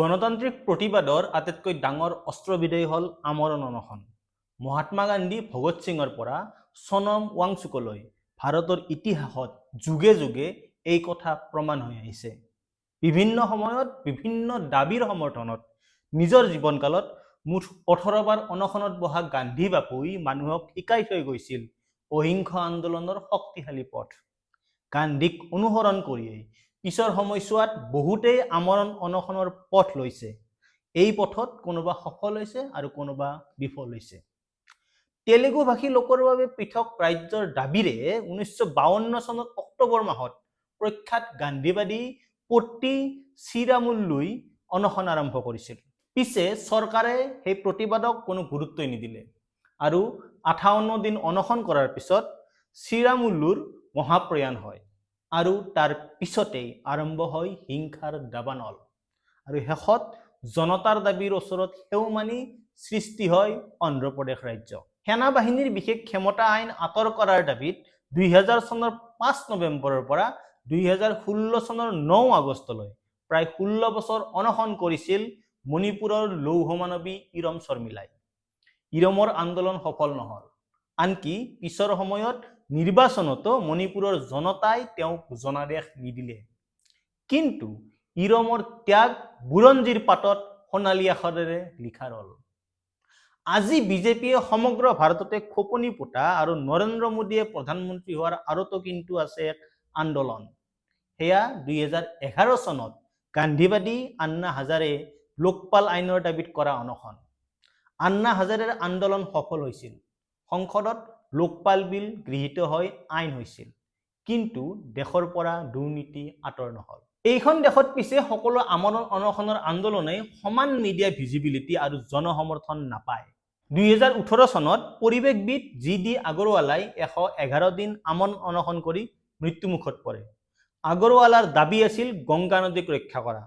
গণতান্ত্ৰিক প্ৰতিবাদৰ আটাইতকৈ ডাঙৰ অস্ত্ৰবিধেই হ'ল আমৰণ অনশন। মহাত্মা গান্ধী ভগত সিঙৰ পৰা সোনম ৱাংচুকলৈ ভাৰতৰ ইতিহাসত যুগে যুগে এই কথা প্ৰমাণ হৈ আহিছে। বিভিন্ন সময়ত বিভিন্ন দাবীৰ সমৰ্থনত নিজৰ জীৱনকালত মুঠ 18 বাৰ অনশনত বহা গান্ধী বাপুই মানুহক শিকাই থৈ গৈছিল অহিংস আন্দোলনৰ শক্তিশালী পথ। গান্ধীক অনুসৰণ কৰিয়েই পিছৰ সময়ছোৱাত বহুতেই আমৰণ অনশনৰ পথ লৈছে। এই পথত কোনোবা সফল হৈছে আৰু কোনোবা বিফল হৈছে। তেলেগু ভাষী লোকৰ বাবে পৃথক ৰাজ্যৰ দাবীৰে 1952 চনৰ অক্টোবৰ মাহত প্ৰখ্যাত গান্ধীবাদী পট্টি শ্ৰীৰামুলুই অনশন আৰম্ভ কৰিছিল। পিছে চৰকাৰে সেই প্ৰতিবাদক কোনো গুৰুত্বই নিদিলে আৰু 58 দিন অনশন কৰাৰ পিছত শ্ৰীৰামুলুৰ মহাপ্ৰয়াণ হয় আৰু তাৰ পিছতেই আৰম্ভ হয় হিংসাৰ দাবানল আৰু শেষত জনতাৰ দাবীৰ ওচৰত সেও মানি সৃষ্টি হয় অন্ধ্ৰপ্ৰদেশ ৰাজ্য। সেনা বাহিনীৰ বিশেষ ক্ষমতা আইন আঁতৰ কৰাৰ দাবীত 2000 চনৰ 5 নৱেম্বৰৰ পৰা 2016 চনৰ 9 আগষ্টলৈ প্ৰায় 16 বছৰ অনশন কৰিছিল মণিপুৰৰ লৌহমানৱী ইৰম শৰ্মিলাই। ইৰমৰ আন্দোলন সফল নহল, আনকি পিছৰ সময়ত নিৰ্বাচনতো মণিপুৰৰ জনতাই তেওঁক জনাদেশ নিদিলে। কিন্তু ইৰমৰ ত্যাগ বুৰঞ্জীৰ পাতত সোণালী আখৰেৰে লিখা ৰল। আজি বিজেপিয়ে সমগ্ৰ ভাৰততে খোপনি পোতা আৰু নৰেন্দ্ৰ মোদীয়ে প্ৰধানমন্ত্ৰী হোৱাৰ আঁৰতো কিন্তু আছে এক আন্দোলন। সেয়া 2011 চনত গান্ধীবাদী আন্না হাজাৰে লোকপাল আইনৰ দাবীত কৰা অনশন। আন্না হাজাৰেৰ আন্দোলন সফল হৈছিল। সংসদত লোকপাল বিল গৃহীত হৈ আইন হৈছিল, কিন্তু দেশৰ পৰা দুৰ্নীতি আঁতৰ নহল। এইখন দেশত পিছে সকলো আমৰণ অনশনৰ আন্দোলনে সমান মিডিয়া ভিজিবিলিটি আৰু জনসমৰ্থন নাপায়। 2018 চনত পৰিৱেশবিদ জি.ডি. আগৰৱালাই 111 দিন আমৰণ অনশন কৰি মৃত্যুমুখত পৰে। আগৰৱালাৰ দাবী আছিল গংগা নদীক ৰক্ষা কৰা।